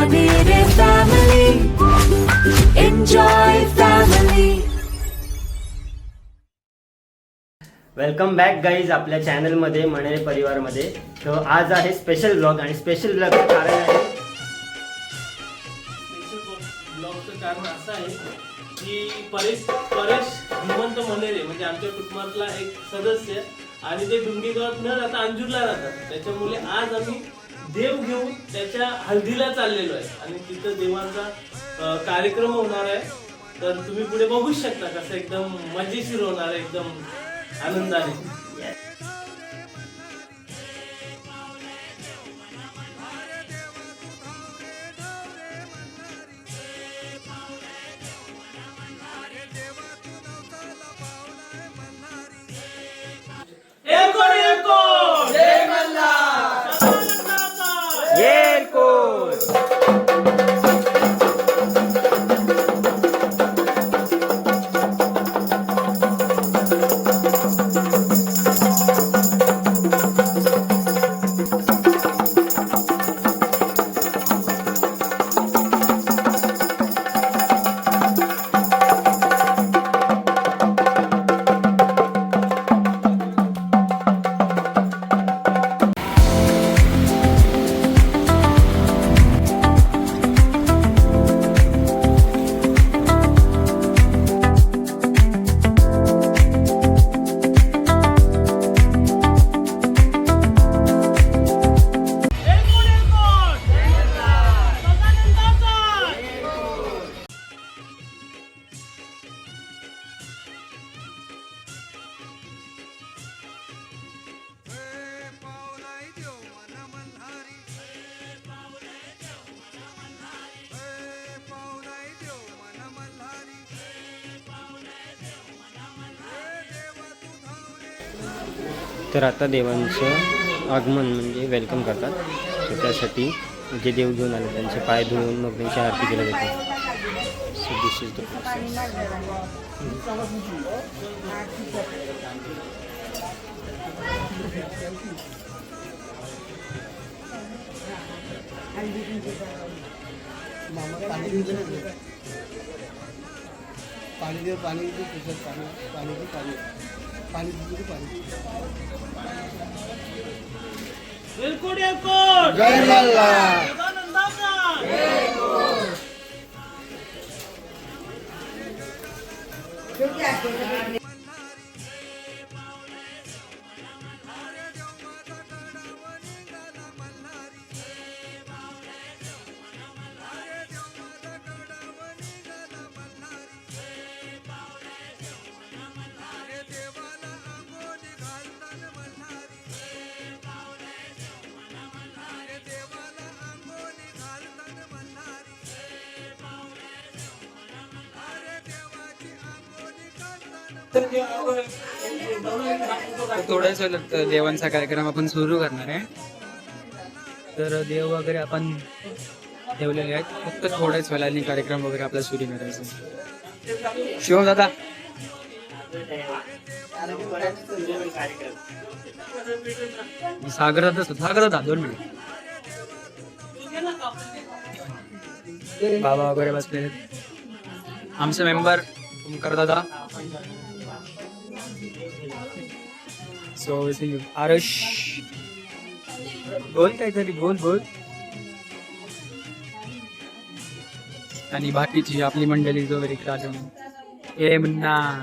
Manere family, enjoy family. Welcome back guys आपल्या चॅनलमध्ये मनेरे परिवारमध्ये. तर आज आहे स्पेशल ब्लॉग आणि स्पेशल ब्लॉगचं कारण आहे ब्लॉगचं कारण असं आहे की परेश हनुमंत मनेरे म्हणजे आमच्या कुटुंबातला एक सदस्य आणि ते डुंगीगावात न राहता अंजूरला राहतात. त्याच्यामुळे आज आम्ही देव घेऊन त्याच्या हल्दीला चाललेलो आहे आणि तिथं देवांचा कार्यक्रम होणार आहे. तर तुम्ही पुढे बघू शकता कसं एकदम मजेशीर होणार आहे, एकदम आनंदाने. तर आता देवांचं आगमन म्हणजे वेलकम करतात. तर त्यासाठी जे देव घेऊन आले त्यांचे पाय धुवून मग त्यांची आरती केली जाते. सो दिस इज द जय मल्ला. थोड्याच वेळात देवांचा कार्यक्रम आपण सुरू करणार आहे. तर देव वगैरे आपण ठेवलेले आहेत, फक्त थोड्याच वेळाने कार्यक्रम वगैरे आपल्याला सुरू करायचा. शिवम दादा सागर दादा 2 मिनिट. बाबा वगैरे बसलेले आमचे मेंबर ओमकार दादा. सो आरुष बोल काहीतरी बोल. आणि बाकीची आपली मंडळी जो वगैरे राजन हे म्हणा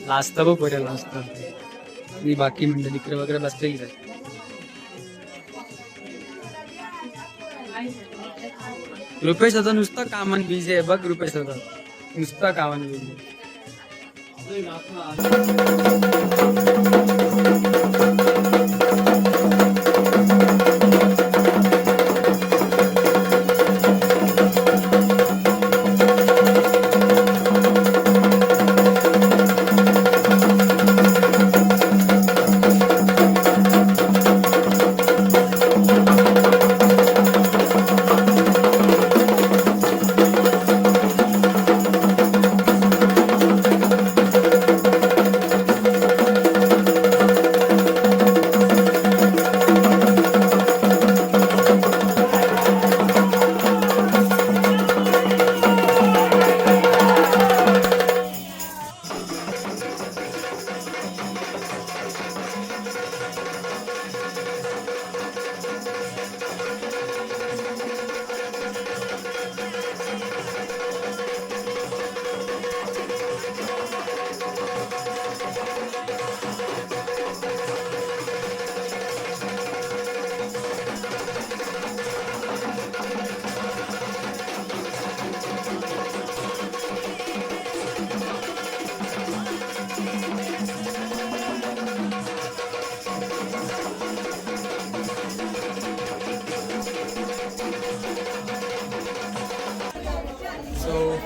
लास्ट बघ बरं लास्ट आणि बाकी मंडळी इकडे वगैरे बसलेली आहे. रुपेश आता नुसतं कामान बिझी आहे बघ. रुपेश आता नुसतं कामान बिझी.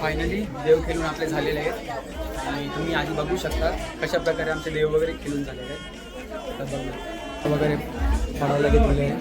फायनली देव खेळून आपले झालेले आहेत आणि तुम्ही आधी बघू शकता कशा प्रकारे आमचे देव वगैरे खेळून झालेले आहेत. तर बघू वगैरे बनवलं घेतलेले आहे.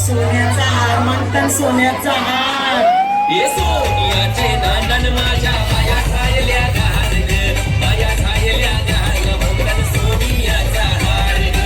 सोन्याचा हार म्हणतात, सोन्याचा हार. ये सोनियाचे नांदन माझ्या पाया खायल्या घाल ग, पाया खायल्या घाल म्हणतात सोनियाचा हार ग.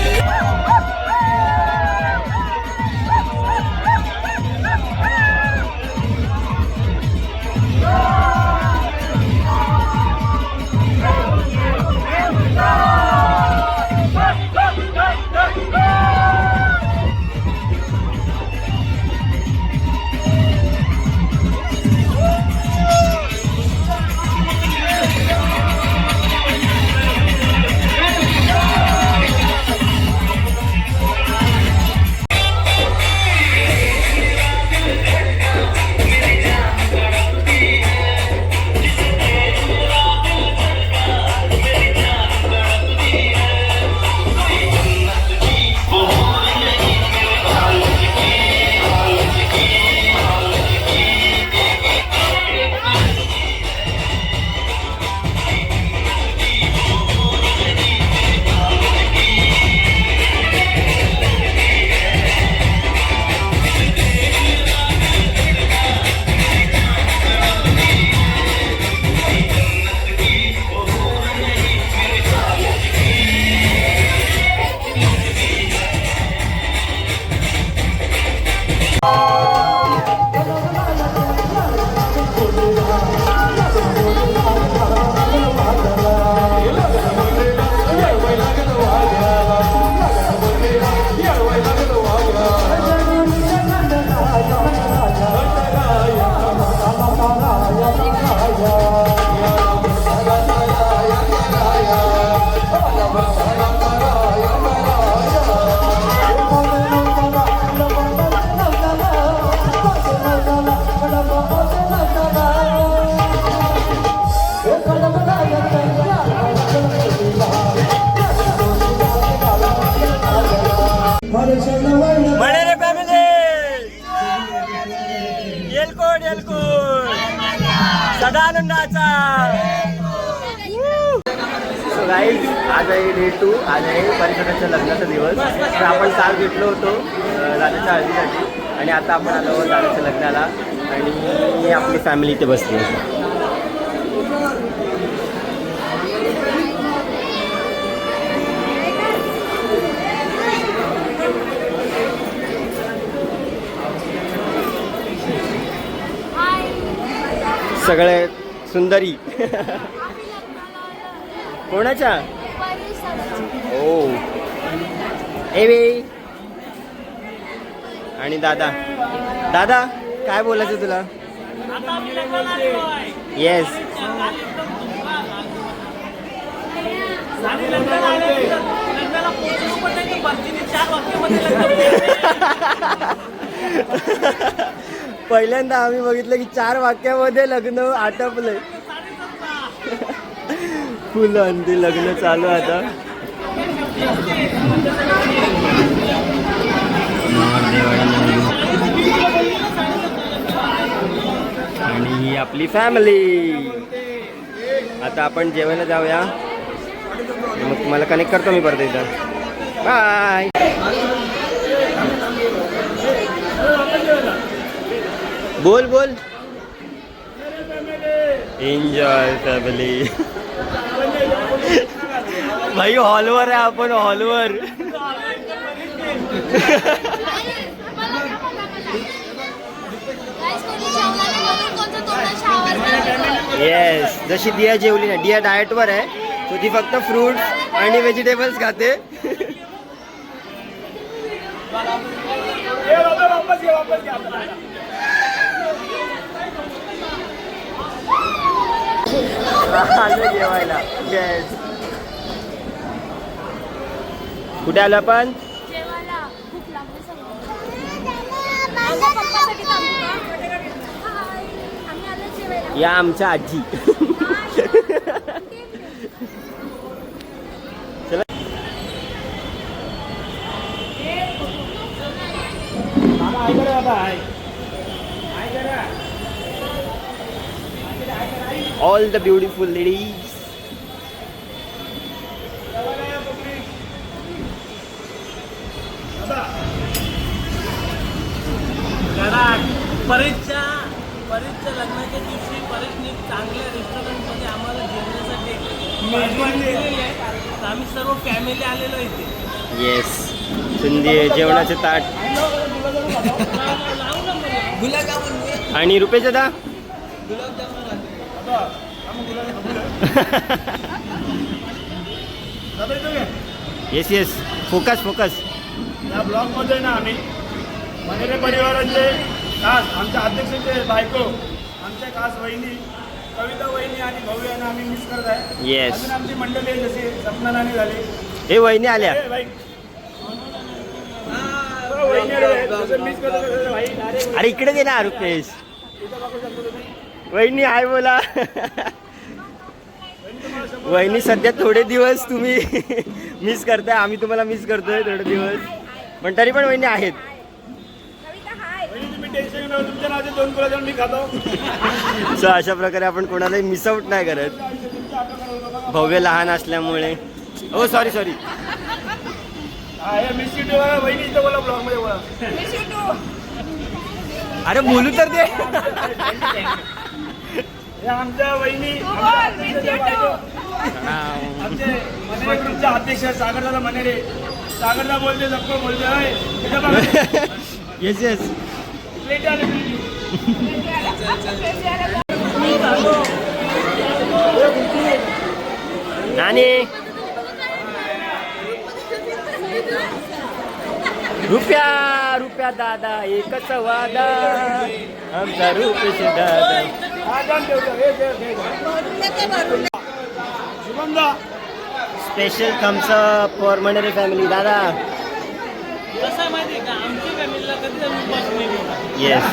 Manere family Yelkot Yelkot सदानंदाचा. So guys आज आहे डे 2. आज आहे परिसराच्या लग्नाचा दिवस. तर आपण साथ घेतलो होतो दादाच्या हळदीसाठी आणि आता आपण आलो दादाच्या लग्नाला आणि आपली फॅमिली इथे बसली. सगळे सुंदरी कोणाच्या ओ एवे आणि दादा. दादा काय बोलायचं तुला? येस आणि लग्नाला पोहोचलो पण नाही की भरतीने 4 वाक्यामध्ये लग्न पहिल्यांदा आम्ही बघितलं की 4 वाक्यामध्ये लग्न आटपलंय. फुल अंदी लग्न चालू आता. आणि ही आपली फॅमिली. आता आपण जेवायला जाऊया. मग तुम्हाला कनेक्ट करतो मी परत एकदा. बाय. बोल बोल. Enjoy family. भाई हॉलवर आहे आपण, हॉलवर. येस, जशी दिया जेवली ना, दिया डाएटवर आहे, तो ती फक्त फ्रूट्स आणि व्हेजिटेबल्स खाते. जेवायला. येस. कुठे आलो आपण? या आमच्या आजी. चला. All the beautiful ladies. परेशच्या लग्नाच्या दिवशी परेशने चांगल्या रेस्टॉरंटमध्ये आम्हाला जेवण्यासाठी मेजवानी दिलेली आहे. तर आम्ही सर्व फॅमिली आलेलो इथे. येस, सिंधी जेवणाचे ताट. आणि रुपेश दादा. Yes yes, focus focus. या ब्लॉगमध्ये ना आम्ही मनेरे परिवाराचे खास आमच्या अध्यक्षाचे बायको, आमच्या खास वहिनी कविता वहिनी आणि भाऊ यांना आम्ही मिस करत आहे. येस. अजून आमची मंडळी आहे जशी सपना नानी झाली. हे वहिनी आल्या. ए, बाई. वहिनी आल्या. जसं मिस करत होतो, भाई direct अरे इकडे दे ना रुपेश. इथं बघू शकतो तुम्ही. वहिनी आहे बोला. वहिनी सध्या थोडे दिवस तुम्ही मिस करताय, आम्ही तुम्हाला मिस करतोय थोडे दिवस, पण तरी पण वहिनी आहेत. वहिनी तुम्ही टेन्शन घेऊ नका, तुमच्या नावाचे 2 गुलाबजाम मी खातो. सो अशा प्रकारे आपण कोणालाही मिस आउट नाही करत, भव्य लहान असल्यामुळे. ओ सॉरी सॉरी. हा, हे मिस यू टू वहिनी इथं बोला ब्लॉगमध्ये बोला. अरे बोलू तर दे. हे आमच्या वहिनी, आमच्या अध्यक्षाच्या बायको, आमचे मनेरे ग्रुपचे अध्यक्ष सागरदादा मनेरे. सागरदा बोलते, सबको बोलते. होय, इथं बघा. Yes yes. प्लेट आली. नानी. रुपया रुपया दादा एकच वादा, आमचा रुपेश दादा. हा, जाऊन ठेवतो. हे ठेव, ठेव. शुभमदा. स्पेशल थम्स अप फॉर मनेरे फॅमिली. दादा. कसं आहे माहिती आहे का, आमच्या फॅमिलीला कधी आम्ही उपास नाही ठेवला. येस.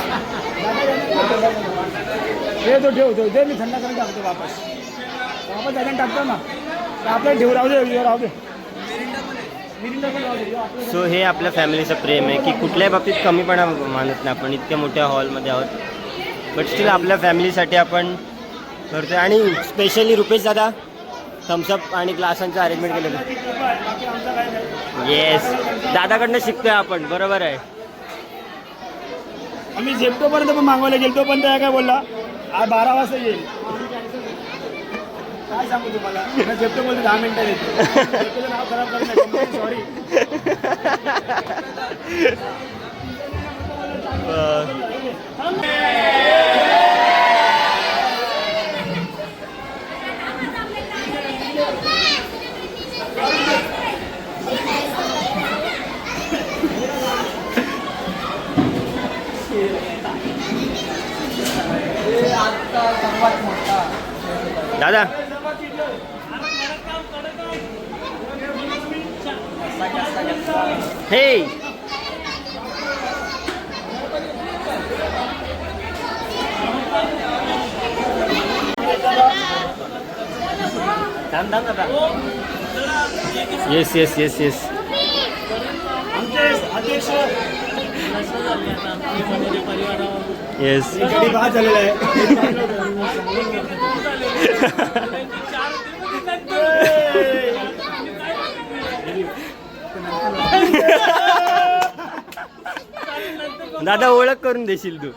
हे तो ठेवतो, दे मी थंड करून टाकतो वापस. वापस त्याच्यानं टाकतो ना, तर आपल्याला ठेव राहू दे, राहू दे. मिरिंडा पण राहू दे. सो हे आपल्या फॅमिलीचं प्रेम आहे की कुठल्याही बाबतीत कमीपणा मानत नाही. आपण इतक्या मोठ्या हॉलमध्ये आहोत, बट स्टील आपल्या फॅमिलीसाठी आपण करतोय. आणि स्पेशली रुपेश दादा थम्सअप आणि ग्लासांचं अरेंजमेंट केलेलं. बाकी आमचा काय नाही. येस, दादाकडनं शिकतोय आपण. बरोबर आहे. आम्ही झेप्टोपर्यंत पण मागवायला गेलो, पण त्या काय बोलला, आज 12 वाजता येईल. काय सांगू तुम्हाला, मी झेप्टो बोलतो 10 मिनिटं येतो. झेप्टोचं नाव खराब करत नाही, सॉरी. दादा. हे येस येस येस येस आमचे अध्यक्ष येस गडी बाद झालेला आहे. दादा ओळख करून देशील तू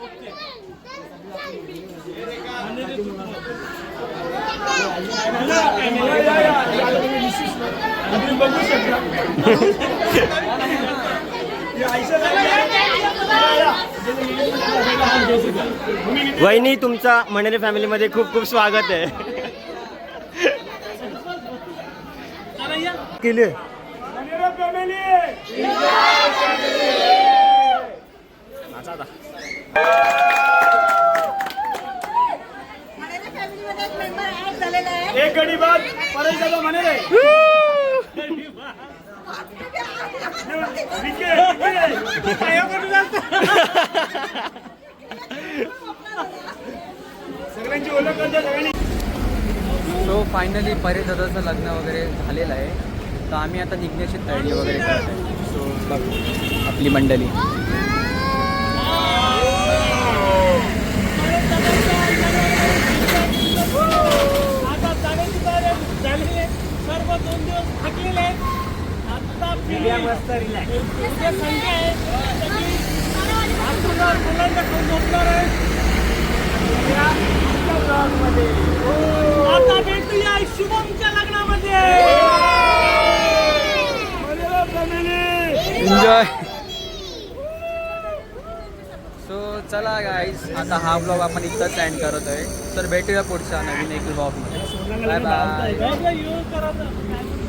तुम्ही बघू शकता. वहिनी तुमचा मनेरे फॅमिलीमध्ये खूप खूप स्वागत आहे केले एक गडी बाद परत दादा म्हणे रे सगळ्यांची ओळख करता सगळ्यांनी. सो फायनली परेश दादाचं लग्न वगैरे झालेलं आहे. तर आम्ही आता निघण्याची तयारी वगैरे करत आहे. सो बघ आपली मंडळी. सर्व 2 दिवस थकलेले आहेत. आता मस्त रिलॅक्स उद्या संडे आहे. मुलांना खाऊन झोपणार आहे. आता भेटूया शुभमच्या लग्नामध्ये. एन्जॉय. सो चला गाईज आता हा ब्लॉग आपण इथंच एंड करत आहे. तर भेटूया पुढच्या नवीन एक ब्लॉगमध्ये. Bye bye. यूज करायचं